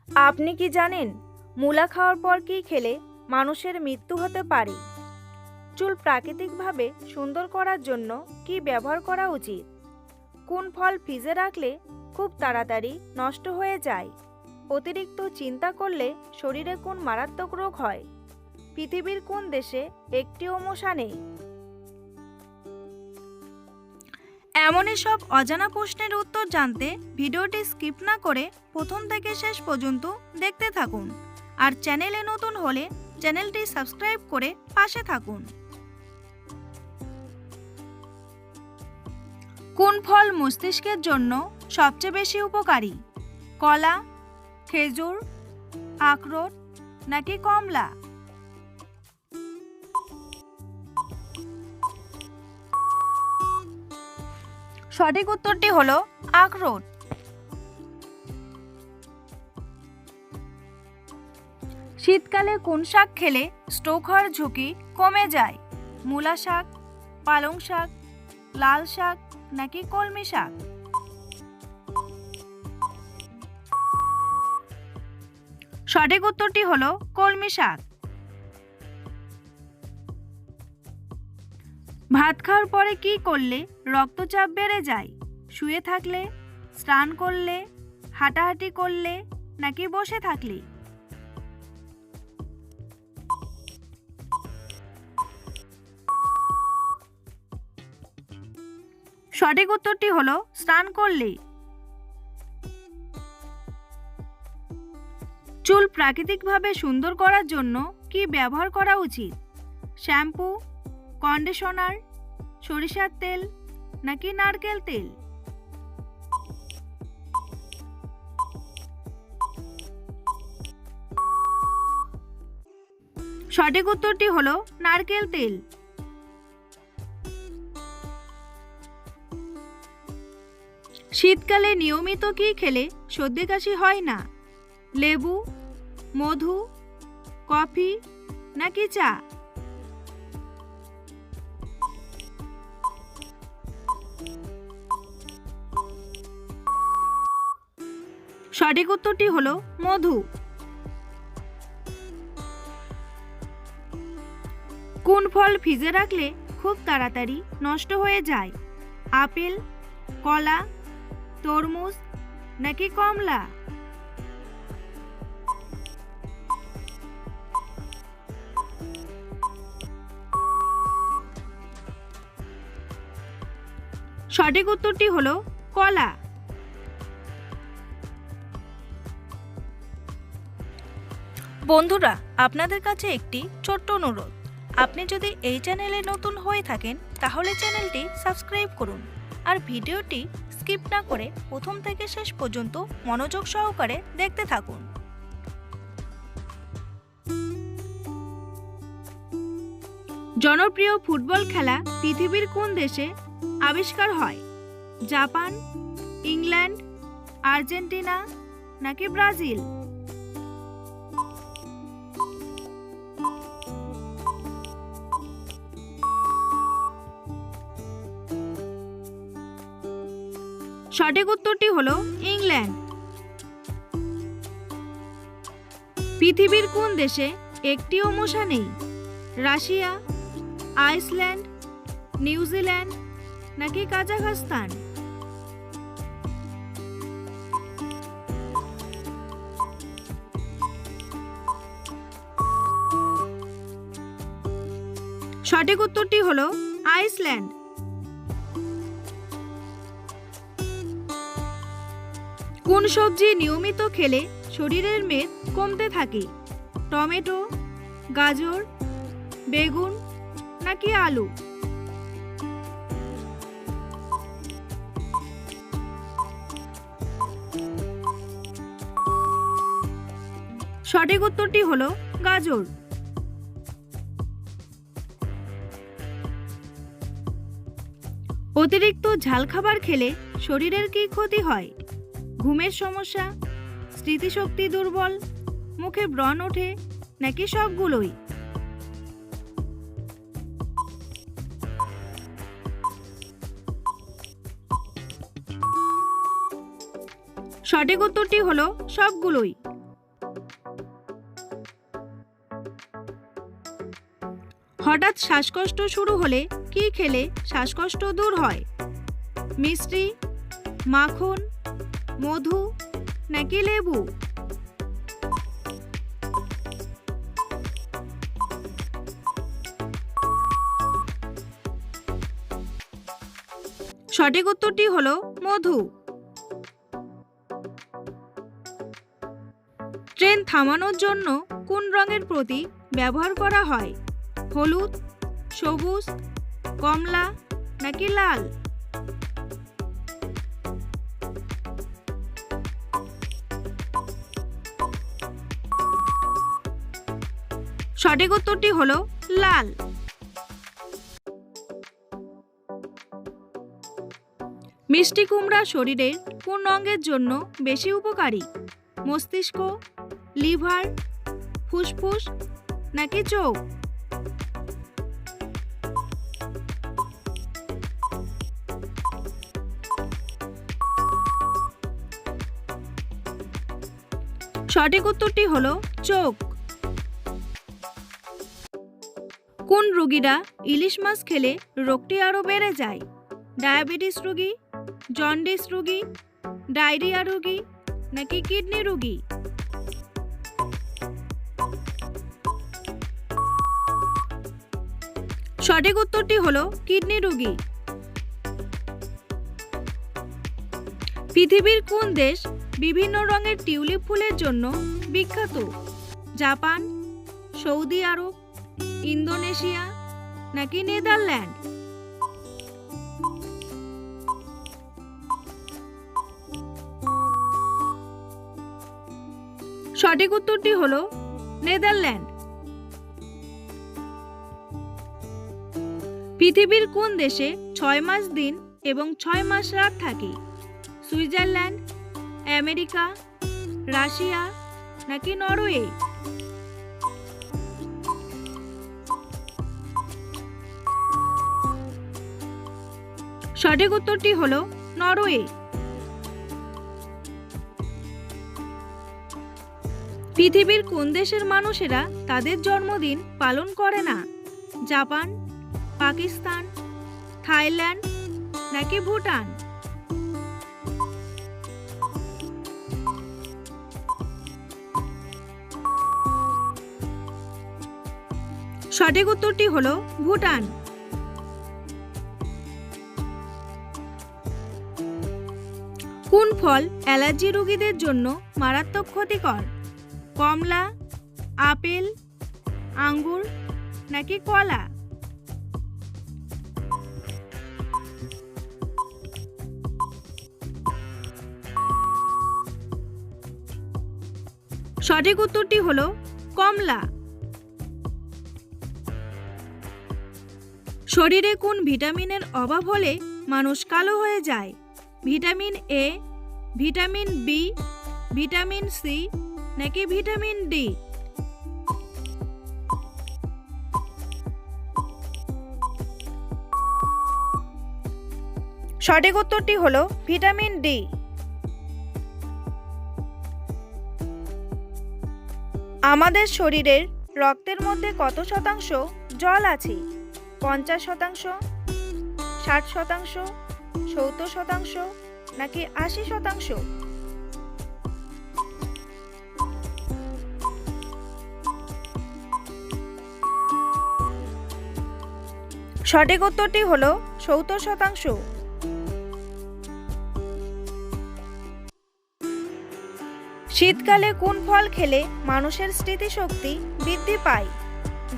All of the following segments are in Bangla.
আপনি কি জানেন মূলা খাওয়ার পর কি খেলে মানুষের মৃত্যু হতে পারে? চুল প্রাকৃতিকভাবে সুন্দর করার জন্য কি ব্যবহার করা উচিত? কোন ফল ফ্রিজে রাখলে খুব তাড়াতাড়ি নষ্ট হয়ে যায়? অতিরিক্ত চিন্তা করলে শরীরে কোন মারাত্মক রোগ হয়? পৃথিবীর কোন দেশে একটিও মশা নেই? এমনই সব অজানা প্রশ্নের উত্তর জানতে ভিডিওটি স্কিপ না করে প্রথম থেকে শেষ পর্যন্ত দেখতে থাকুন। আর চ্যানেলে নতুন হলে চ্যানেলটি সাবস্ক্রাইব করে পাশে থাকুন। কোন ফল মস্তিষ্কের জন্য সবচেয়ে বেশি উপকারী? কলা, খেজুর, আখরোট নাকি কমলা? সঠিক উত্তরটি হলো আখরোট। শীতকালে কোন শাক খেলে স্ট্রোক হওয়ার ঝুঁকি কমে যায়? মূলা শাক, পালং শাক, লাল শাক নাকি কলমি শাক? সঠিক উত্তরটি হলো কলমি শাক। ভাত খাওয়ার পরে কি করলে রক্তচাপ বেড়ে যায়? শুয়ে থাকলে, স্নান করলে, হাঁটাহাঁটি করলে নাকি বসে থাকলে? সঠিক উত্তরটি হলো স্নান করলে। চুল প্রাকৃতিকভাবে সুন্দর করার জন্য কি ব্যবহার করা উচিত? শ্যাম্পু, কন্ডিশনার, সরিষার তেল নাকি নারকেল তেল? সঠিক উত্তরটি হলো নারকেল তেল। শীতকালে নিয়মিত কি খেলে সর্দি কাশি হয় না? লেবু, মধু, কফি নাকি চা? সঠিক উত্তরটি হলো মধু। কোন ফল ফ্রিজে রাখলে খুব তাড়াতাড়ি নষ্ট হয়ে যায়? আপেল, কলা, তরমুজ নাকি কমলা? সঠিক উত্তরটি হলো কলা। বন্ধুরা, আপনাদের কাছে একটি ছোট্ট অনুরোধ, আপনি যদি এই চ্যানেলে নতুন হয়ে থাকেন তাহলে চ্যানেলটি সাবস্ক্রাইব করুন আর ভিডিওটি স্কিপ না করে প্রথম থেকে শেষ পর্যন্ত মনোযোগ সহকারে দেখতে থাকুন। জনপ্রিয় ফুটবল খেলা পৃথিবীর কোন দেশে আবিষ্কার হয়? জাপান, ইংল্যান্ড, আর্জেন্টিনা নাকি ব্রাজিল? সঠিক উত্তরটি হলো ইংল্যান্ড। পৃথিবীর কোন দেশে একটিও মশা নেই? রাশিয়া, আইসল্যান্ড, নিউজিল্যান্ড নাকি কাজাখস্তান? সঠিক উত্তরটি হলো আইসল্যান্ড। কোন সবজি নিয়মিত খেলে শরীরের মেদ কমতে থাকে? টমেটো, গাজর, বেগুন নাকি আলু? সঠিক উত্তরটি হলো গাজর। অতিরিক্ত ঝাল খাবার খেলে শরীরের কি ক্ষতি হয়? ঘুমের সমস্যা, স্মৃতিশক্তি দুর্বল, মুখে ব্রণ ওঠে নাকি সবগুলোই? সঠিক উত্তরটি হলো সবগুলোই। হঠাৎ শ্বাসকষ্ট শুরু হলে কি খেলে শ্বাসকষ্ট দূর হয়? মিষ্টি, মাখন, মধু নাকি লেবু? সঠিক উত্তরটি হলো মধু। ট্রেন থামানোর জন্য কোন রঙের প্রতীক ব্যবহার করা হয়? হলুদ, সবুজ, কমলা নাকি লাল? সঠিক উত্তরটি হলো লাল। মিষ্টি কুমড়া শরীরের কোন অঙ্গের জন্য বেশি উপকারী? মস্তিষ্ক, লিভার, ফুসফুস নাকি চোখ? সঠিক উত্তরটি হলো চোখ। কোন রোগীরা ইলিশ মাছ খেলে রোগটি আরো বেড়ে যায়? ডায়াবেটিস রোগী, জন্ডিস রোগী, ডায়রিয়া রোগী নাকি কিডনি রোগী? সঠিক উত্তরটি হলো কিডনি রোগী। পৃথিবীর কোন দেশ বিভিন্ন রঙের টিউলিপ ফুলের জন্য বিখ্যাত? জাপান, সৌদি আরব, ইন্দোনেশিয়া নাকি নেদারল্যান্ড? সঠিক উত্তরটি হলো নেদারল্যান্ড। পৃথিবীর কোন দেশে 6 মাস দিন এবং 6 মাস রাত থাকে? সুইজারল্যান্ড, আমেরিকা, রাশিয়া নাকি নরওয়ে? সঠিক উত্তরটি হলো নরওয়ে। পৃথিবীর কোন দেশের মানুষেরা তাদের জন্মদিন পালন করে না? জাপান, পাকিস্তান, থাইল্যান্ড নাকি ভুটান? সঠিক উত্তরটি হলো ভুটান। কোন ফল অ্যালার্জি রোগীদের জন্য মারাত্মক ক্ষতিকর? কমলা, আপেল, আঙ্গুর নাকি কলা? সঠিক উত্তরটি হলো কমলা। শরীরে কোন ভিটামিনের অভাব হলে মানুষ কালো হয়ে যায়? Vitamin A, vitamin B, vitamin C নাকি ভিটামিন ডি? সঠিক উত্তরটি হলো ভিটামিন ডি। আমাদের শরীরের রক্তের মধ্যে কত শতাংশ জল আছে? 50%, 60%, 70% নাকি 80%? সঠিক উত্তরটি হলো 70%। শীতকালে কোন ফল খেলে মানুষের স্মৃতিশক্তি বৃদ্ধি পায়?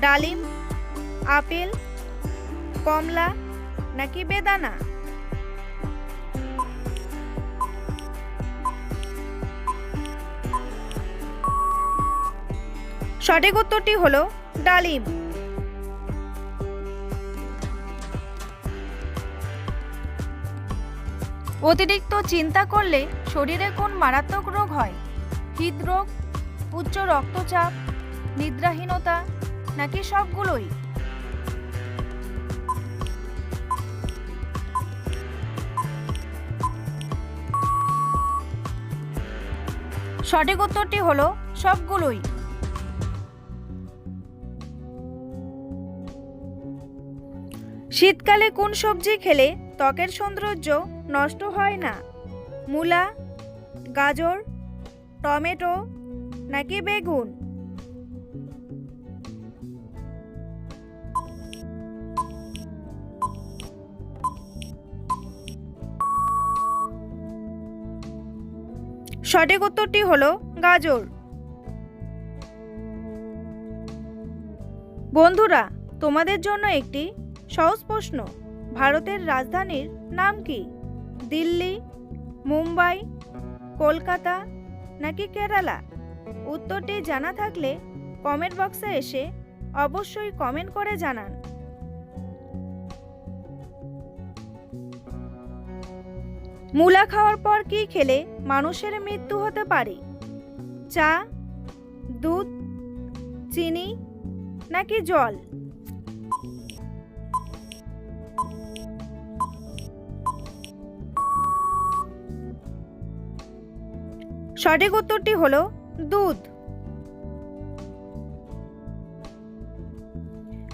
ডালিম, আপেল, কমলা নাকি বেদানা? সঠিক উত্তরটি হলো ডালিম। অতিরিক্ত চিন্তা করলে শরীরে কোন মারাত্মক রোগ হয়? হৃদরোগ, উচ্চ রক্তচাপ, নিদ্রাহীনতা নাকি সবগুলোই? সঠিক উত্তরটি হলো সবগুলোই। শীতকালে কোন সবজি খেলে ত্বকের সৌন্দর্য নষ্ট হয় না? মূলা, গাজর, টমেটো নাকি বেগুন? সঠিক উত্তরটি হলো গাজর। বন্ধুরা, তোমাদের জন্য একটি সহজ প্রশ্ন। ভারতের রাজধানীর নাম কি? দিল্লি, মুম্বাই, কলকাতা নাকি কেরালা? উত্তরটি জানা থাকলে কমেন্ট বক্সে এসে অবশ্যই কমেন্ট করে জানান। মূলা খাওয়ার পর কি খেলে মানুষের মৃত্যু হতে পারে? চা, দুধ, চিনি নাকি জল? সঠিক উত্তরটি হলো দুধ।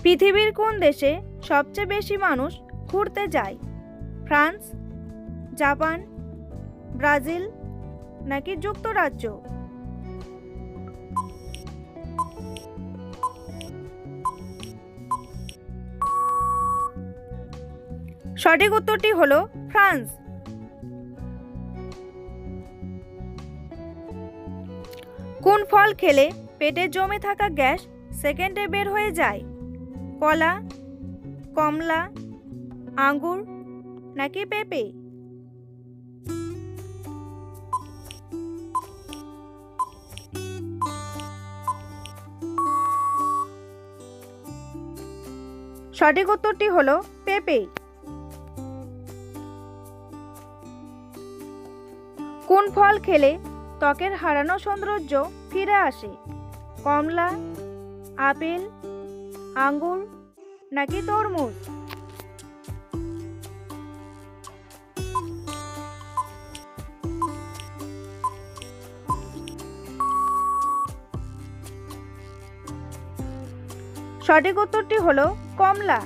পৃথিবীর কোন দেশে সবচেয়ে বেশি মানুষ ঘুরতে যায়? ফ্রান্স, জাপান, ব্রাজিল নাকি যুক্তরাজ্য? সঠিক উত্তরটি হলো ফ্রান্স। কোন ফল খেলে পেটে জমে থাকা গ্যাস সেকেন্ডে বের হয়ে যায়? কলা, কমলা, আঙ্গুর নাকি পেঁপে? সঠিক উত্তরটি হলো পেঁপে। কোন ফল খেলে ত্বকের হারানো সৌন্দর্য ফিরে আসে? কমলা, আপেল, আঙ্গুর নাকি তরমুজ? সঠিক উত্তরটি হলো কমলা।